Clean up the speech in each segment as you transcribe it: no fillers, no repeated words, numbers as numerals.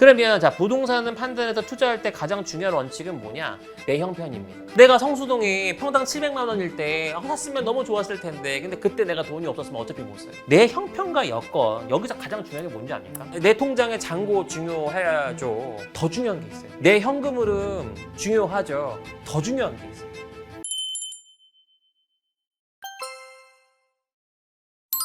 그러면 자, 부동산은 판단해서 투자할 때 가장 중요한 원칙은 뭐냐? 내 형편입니다. 내가 성수동이 평당 700만 원일 때 샀으면 너무 좋았을 텐데 근데 그때 내가 돈이 없었으면 어차피 못 사요. 내 형편과 여건, 여기서 가장 중요한 게 뭔지 압니까? 내 통장의 잔고 중요해야죠. 더 중요한 게 있어요. 내 현금 흐름 중요하죠. 더 중요한 게 있어요.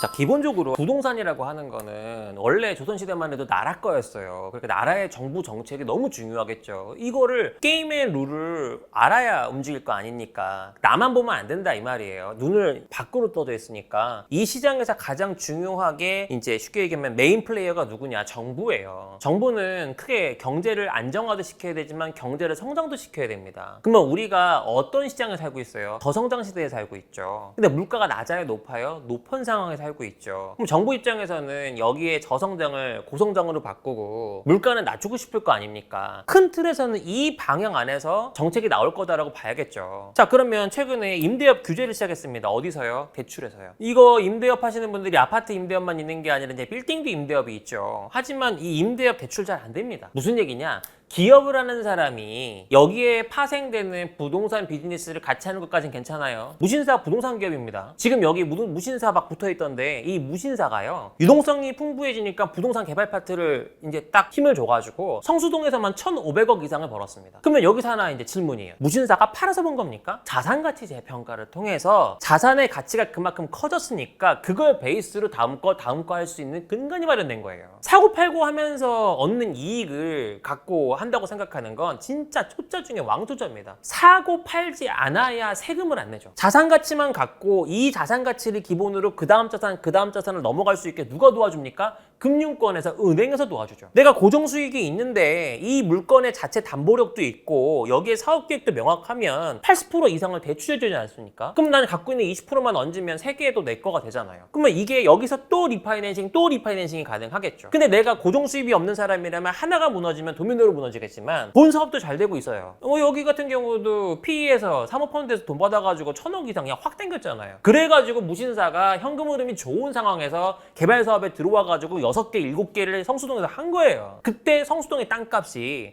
자, 기본적으로 부동산이라고 하는 거는 원래 조선시대만 해도 나라 거였어요. 그러니까 나라의 정부 정책이 너무 중요하겠죠. 이거를 게임의 룰을 알아야 움직일 거 아닙니까? 나만 보면 안 된다 이 말이에요. 눈을 밖으로 떠져 있으니까. 이 시장에서 가장 중요하게 이제 쉽게 얘기하면 메인 플레이어가 누구냐? 정부예요. 정부는 크게 경제를 안정화도 시켜야 되지만 경제를 성장도 시켜야 됩니다. 그러면 우리가 어떤 시장에 살고 있어요? 저성장 시대에 살고 있죠. 근데 물가가 낮아요? 높아요? 높은 상황에 살고 있죠. 그럼 정부 입장에서는 여기에 저성장을 고성장으로 바꾸고 물가는 낮추고 싶을 거 아닙니까? 큰 틀에서는 이 방향 안에서 정책이 나올 거다라고 봐야겠죠. 자, 그러면 최근에 임대업 규제를 시작했습니다. 어디서요? 대출에서요. 이거 임대업 하시는 분들이 아파트 임대업만 있는 게 아니라 이제 빌딩도 임대업이 있죠. 하지만 이 임대업 대출 잘 안 됩니다. 무슨 얘기냐? 기업을 하는 사람이 여기에 파생되는 부동산 비즈니스를 같이 하는 것까지는 괜찮아요. 무신사 부동산 기업입니다. 지금 여기 무신사 막 붙어있던데 이 무신사가요, 유동성이 풍부해지니까 부동산 개발 파트를 이제 딱 힘을 줘가지고 성수동에서만 1,500억 이상을 벌었습니다. 그러면 여기서 하나 이제 질문이에요. 무신사가 팔아서 번 겁니까? 자산가치 재평가를 통해서 자산의 가치가 그만큼 커졌으니까 그걸 베이스로 다음 거 할 수 있는 근간이 마련된 거예요. 사고 팔고 하면서 얻는 이익을 갖고 한다고 생각하는 건 진짜 초짜 중에 왕초짜입니다. 사고 팔지 않아야 세금을 안 내죠. 자산 가치만 갖고 이 자산 가치를 기본으로 그 다음 자산을 넘어갈 수 있게 누가 도와줍니까? 금융권에서, 은행에서 도와주죠. 내가 고정수익이 있는데 이 물건의 자체 담보력도 있고 여기에 사업계획도 명확하면 80% 이상을 대출해주지 않습니까? 그럼 나는 갖고 있는 20%만 얹으면 세계에도 내 거가 되잖아요. 그러면 이게 여기서 또 리파이낸싱이 가능하겠죠. 근데 내가 고정수입이 없는 사람이라면 하나가 무너지면 도미노로 무너지겠지만 본 사업도 잘 되고 있어요. 여기 같은 경우도 PE에서 사모펀드에서 돈 받아가지고 1,000억 이상 그냥 확 당겼잖아요. 그래가지고 무신사가 현금 흐름이 좋은 상황에서 개발 사업에 들어와가지고 6개, 7개를 성수동에서 한 거예요. 그때 성수동의 땅값이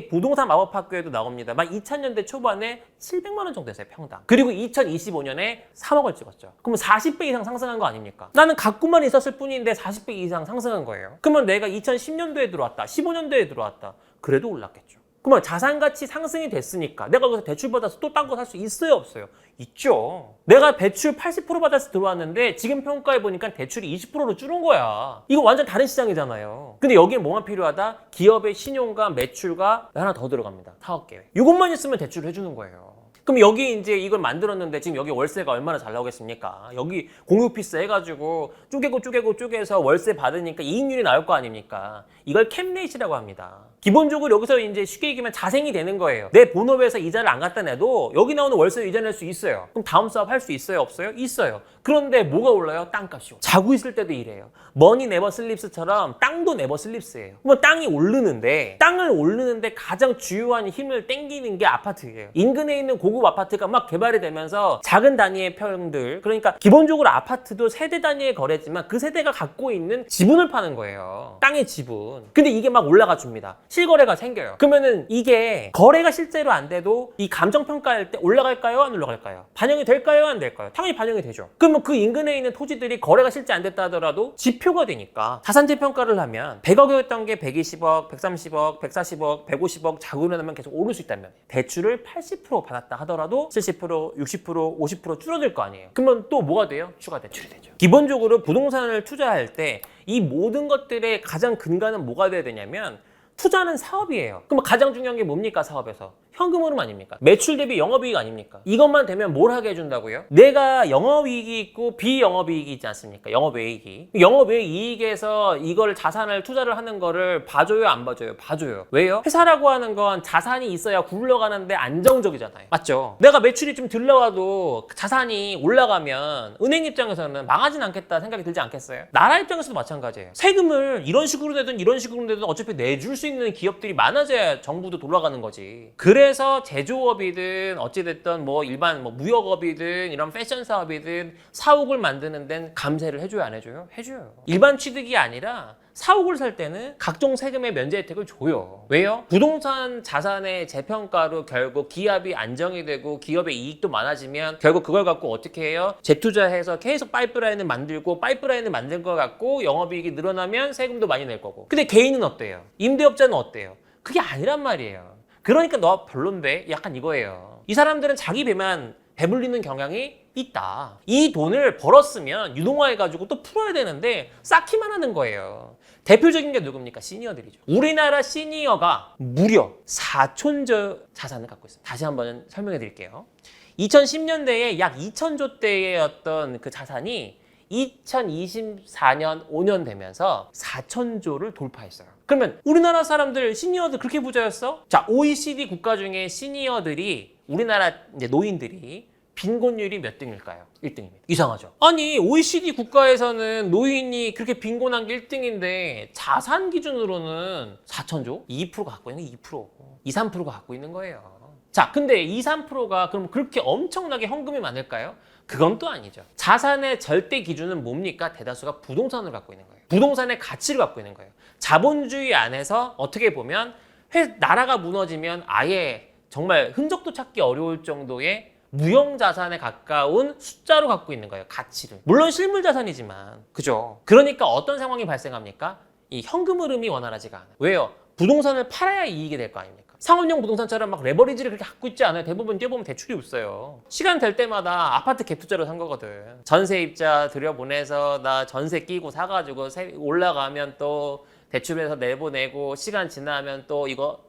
부동산 마법학교에도 나옵니다만 2000년대 초반에 700만 원 정도 됐어요, 평당. 그리고 2025년에 3억을 찍었죠. 그러면 40배 이상 상승한 거 아닙니까? 나는 갖고만 있었을 뿐인데 40배 이상 상승한 거예요. 그러면 내가 2010년도에 들어왔다, 15년도에 들어왔다, 그래도 올랐겠죠. 그러면 자산가치 상승이 됐으니까 내가 거기서 대출 받아서 또 딴 거 살 수 있어요, 없어요? 있죠. 내가 대출 80% 받아서 들어왔는데 지금 평가해 보니까 대출이 20%로 줄은 거야. 이거 완전 다른 시장이잖아요. 근데 여기에 뭐가 필요하다? 기업의 신용과 매출과 하나 더 들어갑니다. 사업계획. 이것만 있으면 대출을 해주는 거예요. 그럼 여기 이제 이걸 만들었는데 지금 여기 월세가 얼마나 잘 나오겠습니까? 여기 공유피스 해가지고 쪼개서 월세 받으니까 이익률이 나올 거 아닙니까? 이걸 캡레이트라고 합니다. 기본적으로 여기서 이제 쉽게 얘기하면 자생이 되는 거예요. 내 본업에서 이자를 안 갖다 내도 여기 나오는 월세를 이자 낼 수 있어요. 그럼 다음 사업 할 수 있어요, 없어요? 있어요. 그런데 뭐가 올라요? 땅값이. 자고 있을 때도 이래요. 머니 네버 슬립스처럼 땅도 네버 슬립스예요. 그럼 땅이 오르는데 땅을 오르는데 가장 주요한 힘을 땡기는 게 아파트예요. 인근에 있는 고급 아파트가 막 개발이 되면서 작은 단위의 평들, 그러니까 기본적으로 아파트도 세대 단위의 거래지만 그 세대가 갖고 있는 지분을 파는 거예요. 땅의 지분. 근데 이게 막 올라가 줍니다. 실거래가 생겨요. 그러면은 이게 거래가 실제로 안 돼도 이 감정평가할 때 올라갈까요? 안 올라갈까요? 반영이 될까요? 안 될까요? 당연히 반영이 되죠. 그러면 그 인근에 있는 토지들이 거래가 실제 안 됐다 하더라도 지표가 되니까 자산재 평가를 하면 100억이었던 게 120억, 130억, 140억, 150억 자구를 하면 계속 오를 수 있다면 대출을 80% 받았다 하더라도 70%, 60%, 50% 줄어들 거 아니에요. 그러면 또 뭐가 돼요? 추가 대출이 되죠. 기본적으로 부동산을 투자할 때 이 모든 것들의 가장 근간은 뭐가 돼야 되냐면 투자는 사업이에요. 그럼 가장 중요한 게 뭡니까? 사업에서 현금 흐름 아닙니까? 매출 대비 영업이익 아닙니까? 이것만 되면 뭘 하게 해준다고요? 내가 영업이익이 있고 비영업이익이 있지 않습니까? 영업이익이. 영업이익에서 이걸 자산을 투자를 하는 거를 봐줘요, 안 봐줘요? 봐줘요. 왜요? 회사라고 하는 건 자산이 있어야 굴러가는데 안정적이잖아요. 맞죠? 내가 매출이 좀 들러와도 자산이 올라가면 은행 입장에서는 망하진 않겠다 생각이 들지 않겠어요? 나라 입장에서도 마찬가지예요. 세금을 이런 식으로 내든 이런 식으로 내든 어차피 내줄 수 있는 기업들이 많아져야 정부도 돌아가는 거지. 그래 그래서 제조업이든 어찌됐든 뭐 일반 뭐 무역업이든 이런 패션 사업이든 사옥을 만드는 데는 감세를 해줘요, 안 해줘요? 해줘요. 일반 취득이 아니라 사옥을 살 때는 각종 세금의 면제 혜택을 줘요. 왜요? 부동산 자산의 재평가로 결국 기압이 안정이 되고 기업의 이익도 많아지면 결국 그걸 갖고 어떻게 해요? 재투자해서 계속 파이프라인을 만들고 파이프라인을 만든 거 갖고 영업이익이 늘어나면 세금도 많이 낼 거고. 근데 개인은 어때요? 임대업자는 어때요? 그게 아니란 말이에요. 그러니까 너 별론데? 약간 이거예요. 이 사람들은 자기 배만 배불리는 경향이 있다. 이 돈을 벌었으면 유동화해가지고 또 풀어야 되는데 쌓기만 하는 거예요. 대표적인 게 누굽니까? 시니어들이죠. 우리나라 시니어가 무려 4천조 자산을 갖고 있습니다. 다시 한번 설명해 드릴게요. 2010년대에 약 2천조대였던 그 자산이 2024년 5년 되면서 4천조를 돌파했어요. 그러면 우리나라 사람들 시니어들 그렇게 부자였어? 자, OECD 국가 중에 시니어들이 우리나라 이제 노인들이 빈곤율이 몇 등일까요? 1등입니다. 이상하죠? 아니 OECD 국가에서는 노인이 그렇게 빈곤한 게 1등인데 자산 기준으로는 4천조? 2% 갖고 있는 게 2%. 2, 3%가 갖고 있는 거예요. 자, 근데 2, 3%가 그럼 그렇게 엄청나게 헌금이 많을까요? 그건 또 아니죠. 자산의 절대 기준은 뭡니까? 대다수가 부동산을 갖고 있는 거예요. 부동산의 가치를 갖고 있는 거예요. 자본주의 안에서 어떻게 보면 나라가 무너지면 아예 정말 흔적도 찾기 어려울 정도의 무형자산에 가까운 숫자로 갖고 있는 거예요. 가치를. 물론 실물자산이지만. 그죠? 그러니까 어떤 상황이 발생합니까? 이 현금 흐름이 원활하지가 않아요. 왜요? 부동산을 팔아야 이익이 될 거 아닙니까? 상업용 부동산처럼 막 레버리지를 그렇게 갖고 있지 않아요. 대부분 뛰어보면 대출이 없어요. 시간 될 때마다 아파트 갭 투자로 산 거거든. 전세입자 들여보내서 나 전세 끼고 사가지고 올라가면 또 대출해서 내보내고 시간 지나면 또 이거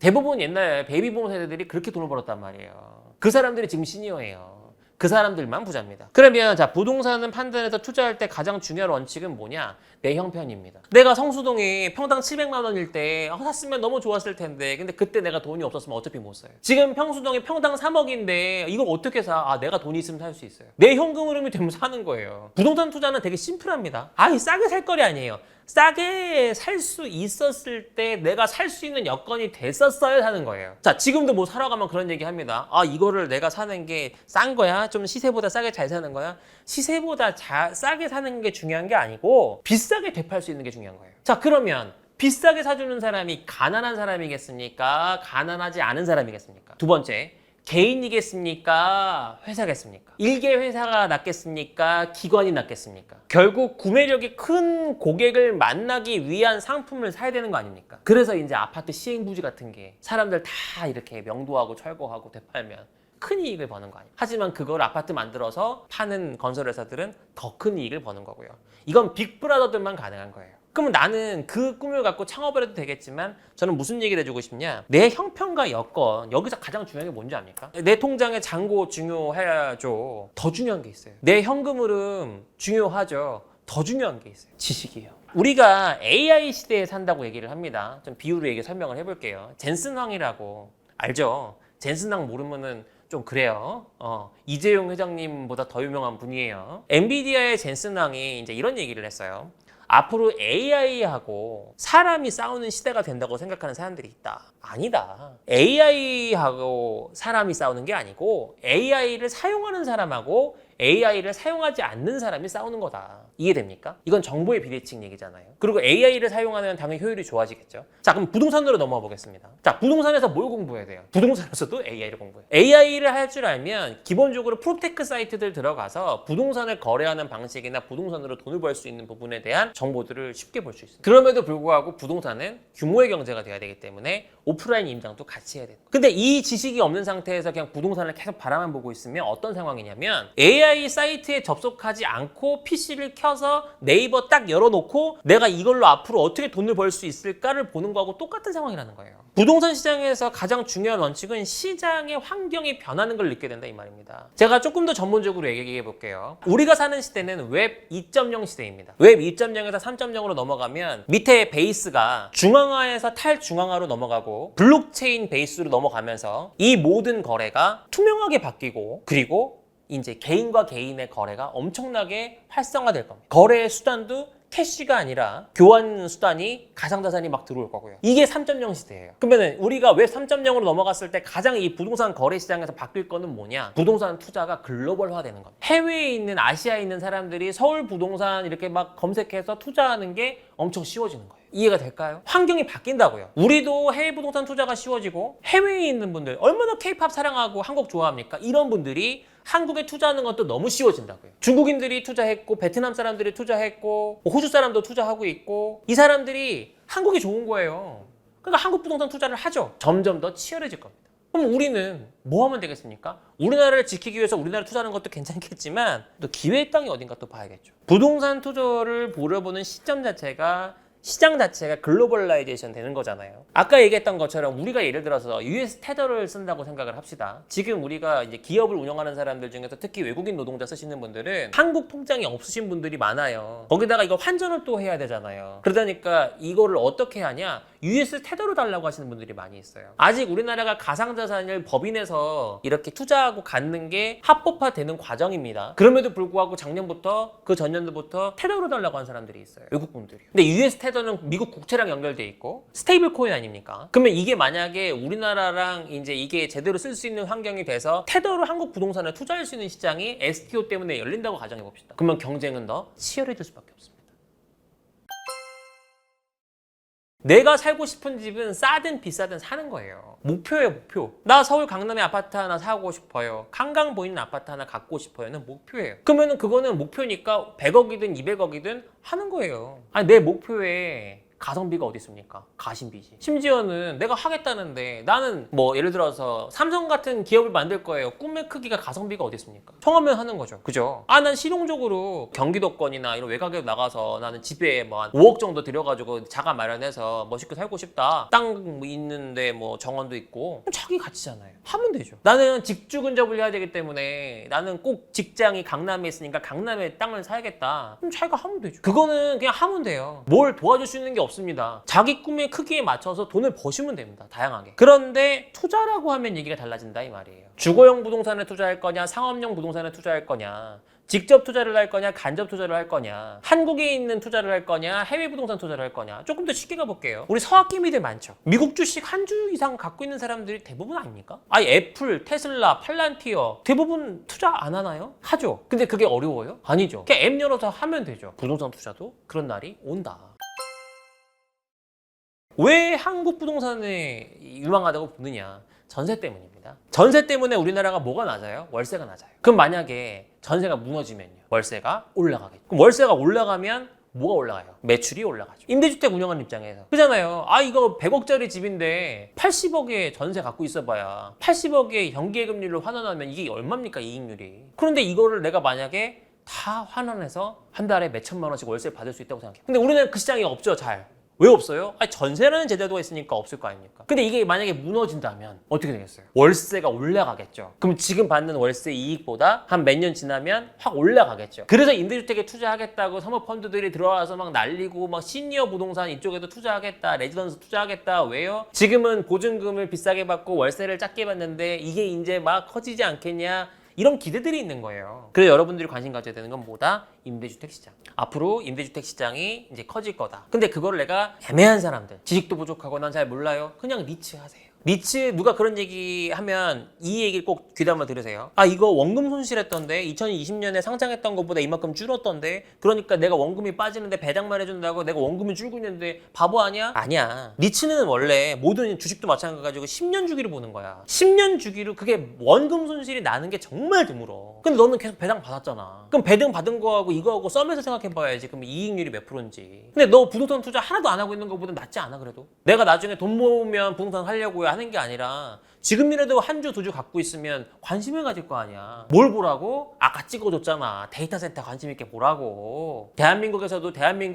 대부분 옛날 베이비붐 세대들이 그렇게 돈을 벌었단 말이에요. 그 사람들이 지금 시니어예요. 그 사람들만 부자입니다. 그러면 자, 부동산은 판단해서 투자할 때 가장 중요한 원칙은 뭐냐? 내 형편입니다. 내가 성수동에 평당 700만 원일 때 샀으면 너무 좋았을 텐데 근데 그때 내가 돈이 없었으면 어차피 못 사요. 지금 평수동에 평당 3억인데 이걸 어떻게 사? 아, 내가 돈이 있으면 살 수 있어요. 내 현금 흐름이 되면 사는 거예요. 부동산 투자는 되게 심플합니다. 아니 싸게 살 거리 아니에요. 싸게 살 수 있었을 때 내가 살 수 있는 여건이 됐었어야 사는 거예요. 자, 지금도 뭐 사러 가면 그런 얘기 합니다. 아, 이거를 내가 사는 게 싼 거야? 좀 시세보다 싸게 잘 사는 거야? 시세보다 싸게 사는 게 중요한 게 아니고 비싸게 되팔 수 있는 게 중요한 거예요. 자, 그러면 비싸게 사주는 사람이 가난한 사람이겠습니까? 가난하지 않은 사람이겠습니까? 두 번째, 개인이겠습니까? 회사겠습니까? 일개 회사가 낫겠습니까? 기관이 낫겠습니까? 결국 구매력이 큰 고객을 만나기 위한 상품을 사야 되는 거 아닙니까? 그래서 이제 아파트 시행부지 같은 게 사람들 다 이렇게 명도하고 철거하고 되팔면 큰 이익을 버는 거 아니에요. 하지만 그걸 아파트 만들어서 파는 건설회사들은 더 큰 이익을 버는 거고요. 이건 빅브라더들만 가능한 거예요. 그러면 나는 그 꿈을 갖고 창업을 해도 되겠지만 저는 무슨 얘기를 해주고 싶냐? 내 형편과 여건, 여기서 가장 중요한 게 뭔지 압니까? 내 통장의 잔고 중요해야죠. 더 중요한 게 있어요. 내 현금 흐름 중요하죠. 더 중요한 게 있어요. 지식이에요. 우리가 AI 시대에 산다고 얘기를 합니다. 좀 비유로 설명을 해볼게요. 젠슨 황이라고 알죠? 젠슨 황 모르면은 좀 그래요. 이재용 회장님보다 더 유명한 분이에요. 엔비디아의 젠슨 황이 이제 이런 얘기를 했어요. 앞으로 AI하고 사람이 싸우는 시대가 된다고 생각하는 사람들이 있다. 아니다. AI하고 사람이 싸우는 게 아니고 AI를 사용하는 사람하고 AI를 사용하지 않는 사람이 싸우는 거다. 이해됩니까? 이건 정보의 비대칭 얘기잖아요. 그리고 AI를 사용하면 당연히 효율이 좋아지겠죠. 자, 그럼 부동산으로 넘어가 보겠습니다. 자, 부동산에서 뭘 공부해야 돼요? 부동산에서도 AI를 공부해요. AI를 할 줄 알면 기본적으로 프로테크 사이트들 들어가서 부동산을 거래하는 방식이나 부동산으로 돈을 벌 수 있는 부분에 대한 정보들을 쉽게 볼 수 있어요. 그럼에도 불구하고 부동산은 규모의 경제가 돼야 되기 때문에 오프라인 임장도 같이 해야 돼요. 근데 이 지식이 없는 상태에서 그냥 부동산을 계속 바라만 보고 있으면 어떤 상황이냐면 AI 사이트에 접속하지 않고 PC를 켜서 네이버 딱 열어놓고 내가 이걸로 앞으로 어떻게 돈을 벌 수 있을까를 보는 거하고 똑같은 상황이라는 거예요. 부동산 시장에서 가장 중요한 원칙은 시장의 환경이 변하는 걸 느끼게 된다 이 말입니다. 제가 조금 더 전문적으로 얘기해 볼게요. 우리가 사는 시대는 웹 2.0 시대입니다. 웹 2.0에서 3.0으로 넘어가면 밑에 베이스가 중앙화에서 탈중앙화로 넘어가고 블록체인 베이스로 넘어가면서 이 모든 거래가 투명하게 바뀌고 그리고 이제 개인과 개인의 거래가 엄청나게 활성화될 겁니다. 거래의 수단도 캐시가 아니라 교환 수단이 가상자산이 막 들어올 거고요. 이게 3.0 시대예요. 그러면 우리가 왜 3.0으로 넘어갔을 때 가장 이 부동산 거래 시장에서 바뀔 거는 뭐냐? 부동산 투자가 글로벌화 되는 겁니다. 해외에 있는 아시아에 있는 사람들이 서울 부동산 이렇게 막 검색해서 투자하는 게 엄청 쉬워지는 거예요. 이해가 될까요? 환경이 바뀐다고요. 우리도 해외 부동산 투자가 쉬워지고 해외에 있는 분들 얼마나 케이팝 사랑하고 한국 좋아합니까? 이런 분들이 한국에 투자하는 것도 너무 쉬워진다고요. 중국인들이 투자했고 베트남 사람들이 투자했고 호주 사람도 투자하고 있고 이 사람들이 한국이 좋은 거예요. 그러니까 한국 부동산 투자를 하죠. 점점 더 치열해질 겁니다. 그럼 우리는 뭐 하면 되겠습니까? 우리나라를 지키기 위해서 우리나라 투자하는 것도 괜찮겠지만 또 기회의 땅이 어딘가 또 봐야겠죠. 부동산 투자를 보려보는 시점 자체가 시장 자체가 글로벌라이제이션 되는 거잖아요. 아까 얘기했던 것처럼 우리가 예를 들어서 US 테더를 쓴다고 생각을 합시다. 지금 우리가 이제 기업을 운영하는 사람들 중에서 특히 외국인 노동자 쓰시는 분들은 한국 통장이 없으신 분들이 많아요. 거기다가 이거 환전을 또 해야 되잖아요. 그러다니까 이거를 어떻게 하냐? US 테더로 달라고 하시는 분들이 많이 있어요. 아직 우리나라가 가상자산을 법인에서 이렇게 투자하고 갖는 게 합법화되는 과정입니다. 그럼에도 불구하고 작년부터 그 전년도부터 테더로 달라고 한 사람들이 있어요. 외국 분들이. 근데 US 테더는 미국 국채랑 연결돼 있고 스테이블 코인 아닙니까? 그러면 이게 만약에 우리나라랑 이제 이게 제대로 쓸 수 있는 환경이 돼서 테더로 한국 부동산을 투자할 수 있는 시장이 STO 때문에 열린다고 가정해 봅시다. 그러면 경쟁은 더 치열해질 수밖에 없습니다. 내가 살고 싶은 집은 싸든 비싸든 사는 거예요. 목표예요, 목표. 나 서울 강남에 아파트 하나 사고 싶어요. 한강 보이는 아파트 하나 갖고 싶어요는 목표예요. 그러면은 그거는 목표니까 100억이든 200억이든 하는 거예요. 아니 내 목표에 가성비가 어디 있습니까? 가심비지. 심지어는 내가 하겠다는데 나는 뭐 예를 들어서 삼성 같은 기업을 만들 거예요. 꿈의 크기가 가성비가 어디 있습니까? 청하면 하는 거죠. 그죠? 난 실용적으로 경기도권이나 이런 외곽에 나가서 나는 집에 뭐 한 5억 정도 들여가지고 자가 마련해서 멋있게 살고 싶다. 땅 있는데 뭐 정원도 있고 자기 가치잖아요. 하면 되죠. 나는 직주 근접을 해야 되기 때문에 나는 꼭 직장이 강남에 있으니까 강남에 땅을 사야겠다. 그럼 자기가 하면 되죠. 그거는 그냥 하면 돼요. 뭘 도와줄 수 있는 게 없습니다. 자기 꿈의 크기에 맞춰서 돈을 버시면 됩니다. 다양하게. 그런데 투자라고 하면 얘기가 달라진다 이 말이에요. 주거용 부동산에 투자할 거냐, 상업용 부동산에 투자할 거냐, 직접 투자를 할 거냐, 간접 투자를 할 거냐, 한국에 있는 투자를 할 거냐, 해외 부동산 투자를 할 거냐. 조금 더 쉽게 가볼게요. 우리 서학기미들 많죠. 미국 주식 한 주 이상 갖고 있는 사람들이 대부분 아닙니까? 애플, 테슬라, 팔란티어 대부분 투자 안 하나요? 하죠. 근데 그게 어려워요? 아니죠. 그냥 앱 열어서 하면 되죠. 부동산 투자도 그런 날이 온다. 왜 한국 부동산에 유망하다고 보느냐? 전세 때문입니다. 전세 때문에 우리나라가 뭐가 낮아요? 월세가 낮아요. 그럼 만약에 전세가 무너지면요. 월세가 올라가겠죠. 그럼 월세가 올라가면 뭐가 올라가요? 매출이 올라가죠. 임대주택 운영하는 입장에서. 그잖아요. 이거 100억짜리 집인데 80억에 전세 갖고 있어봐야 80억에 연기예금률로 환원하면 이게 얼마입니까? 이익률이. 그런데 이거를 내가 만약에 다 환원해서 한 달에 몇 천만 원씩 월세를 받을 수 있다고 생각해요. 근데 우리는 그 시장이 없죠, 잘. 왜 없어요? 전세라는 제도가 있으니까 없을 거 아닙니까? 근데 이게 만약에 무너진다면 어떻게 되겠어요? 월세가 올라가겠죠. 그럼 지금 받는 월세 이익보다 한 몇 년 지나면 확 올라가겠죠. 그래서 임대주택에 투자하겠다고 사모펀드들이 들어와서 막 날리고 막 시니어 부동산 이쪽에도 투자하겠다, 레지던스 투자하겠다. 왜요? 지금은 보증금을 비싸게 받고 월세를 작게 받는데 이게 이제 막 커지지 않겠냐? 이런 기대들이 있는 거예요. 그래서 여러분들이 관심 가져야 되는 건 뭐다? 임대주택 시장. 앞으로 임대주택 시장이 이제 커질 거다. 근데 그걸 내가 애매한 사람들, 지식도 부족하고 난 잘 몰라요. 그냥 리츠 하세요. 리츠 누가 그런 얘기 하면 이 얘기를 꼭 귀담아 들으세요. 이거 원금 손실했던데 2020년에 상장했던 것보다 이만큼 줄었던데 그러니까 내가 원금이 빠지는데 배당만 해준다고 내가 원금이 줄고 있는데 바보 아니야? 아니야. 리츠는 원래 모든 주식도 마찬가지고 10년 주기로 보는 거야. 10년 주기로 그게 원금 손실이 나는 게 정말 드물어. 근데 너는 계속 배당 받았잖아. 그럼 배당 받은 거하고 이거하고 썸에서 생각해봐야지. 그럼 이익률이 몇 프로인지. 근데 너 부동산 투자 하나도 안 하고 있는 것보다 낫지 않아 그래도? 내가 나중에 돈 모으면 부동산 하려고 하는 게 아니라 지금이라도 한 주, 두 주 갖고 있으면 관심을 가질 거 아니야. 뭘 보라고? 아까 찍어줬잖아. 데이터 센터 관심 있게 보라고. 대한민국에서도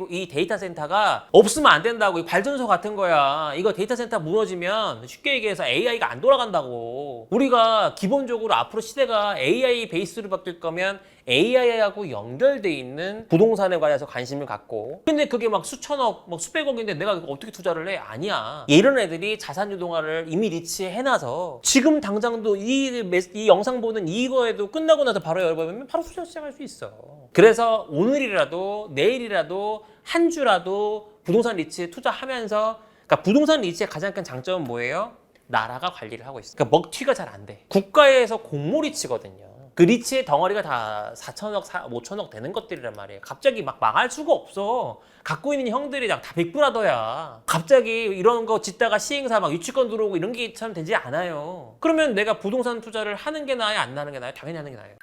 이 데이터 센터가 없으면 안 된다고. 이 발전소 같은 거야. 이거 데이터 센터 무너지면 쉽게 얘기해서 AI가 안 돌아간다고. 우리가 기본적으로 앞으로 시대가 AI 베이스로 바뀔 거면 AI하고 연결돼 있는 부동산에 관해서 관심을 갖고 근데 그게 막 수천억, 막 수백억인데 내가 그거 어떻게 투자를 해? 아니야. 이런 애들이 자산 유동화를 이미 리치해놔서 지금 당장도 이 영상 보는 이거에도 끝나고 나서 바로 열어보면 바로 투자 시작할 수 있어. 그래서 오늘이라도 내일이라도 한 주라도 부동산 리츠에 투자하면서 그러니까 부동산 리츠의 가장 큰 장점은 뭐예요? 나라가 관리를 하고 있어. 그러니까 먹튀가 잘 안 돼. 국가에서 공모 리츠거든요. 그 리츠의 덩어리가 다 4천억, 5천억 되는 것들이란 말이에요. 갑자기 막 망할 수가 없어. 갖고 있는 형들이 다 빅브라더야. 갑자기 이런 거 짓다가 시행사 막 유치권 들어오고 이런 게 참 되지 않아요. 그러면 내가 부동산 투자를 하는 게 나아요? 안 하는 게 나아요? 당연히 하는 게 나아요.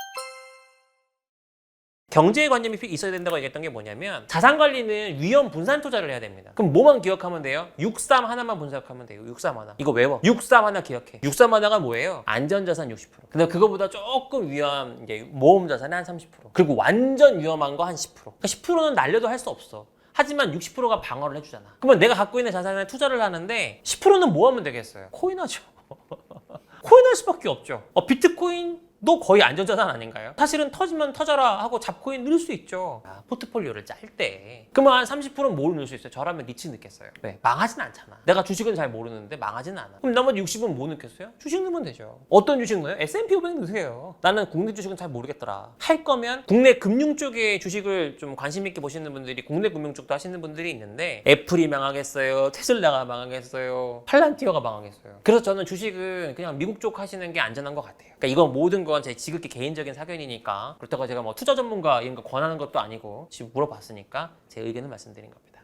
경제의 관념이 있어야 된다고 얘기했던 게 뭐냐면 자산 관리는 위험 분산 투자를 해야 됩니다. 그럼 뭐만 기억하면 돼요? 63 하나만 분석하면 돼요. 63 하나. 이거 외워. 63 하나 기억해. 63 하나가 뭐예요? 안전자산 60%. 근데 그거보다 조금 위험한 게 모험 자산이 한 30%. 그리고 완전 위험한 거 한 10%. 그러니까 10%는 날려도 할 수 없어. 하지만 60%가 방어를 해주잖아. 그러면 내가 갖고 있는 자산에 투자를 하는데 10%는 뭐 하면 되겠어요? 코인하죠. 코인할 수밖에 없죠. 비트코인 너 거의 안전자산 아닌가요? 사실은 터지면 터져라 하고 잡코인 넣을 수 있죠. 포트폴리오를 짤 때. 그러면 한 30%는 뭘 넣을 수 있어요? 저라면 리츠 넣겠어요. 왜? 망하진 않잖아. 내가 주식은 잘 모르는데 망하진 않아. 그럼 나머지 60은 뭐 넣겠어요? 주식 넣으면 되죠. 어떤 주식 넣어요? S&P 500 넣으세요. 나는 국내 주식은 잘 모르겠더라. 할 거면 국내 금융 쪽에 주식을 좀 관심 있게 보시는 분들이 국내 금융 쪽도 하시는 분들이 있는데 애플이 망하겠어요. 테슬라가 망하겠어요. 팔란티어가 망하겠어요. 그래서 저는 주식은 그냥 미국 쪽 하시는 게 안전한 것 같아요. 그러니까 이건 모든 건 제 지극히 개인적인 사견이니까 그렇다고 제가 뭐 투자 전문가 이런 거 권하는 것도 아니고 지금 물어봤으니까 제 의견을 말씀드린 겁니다.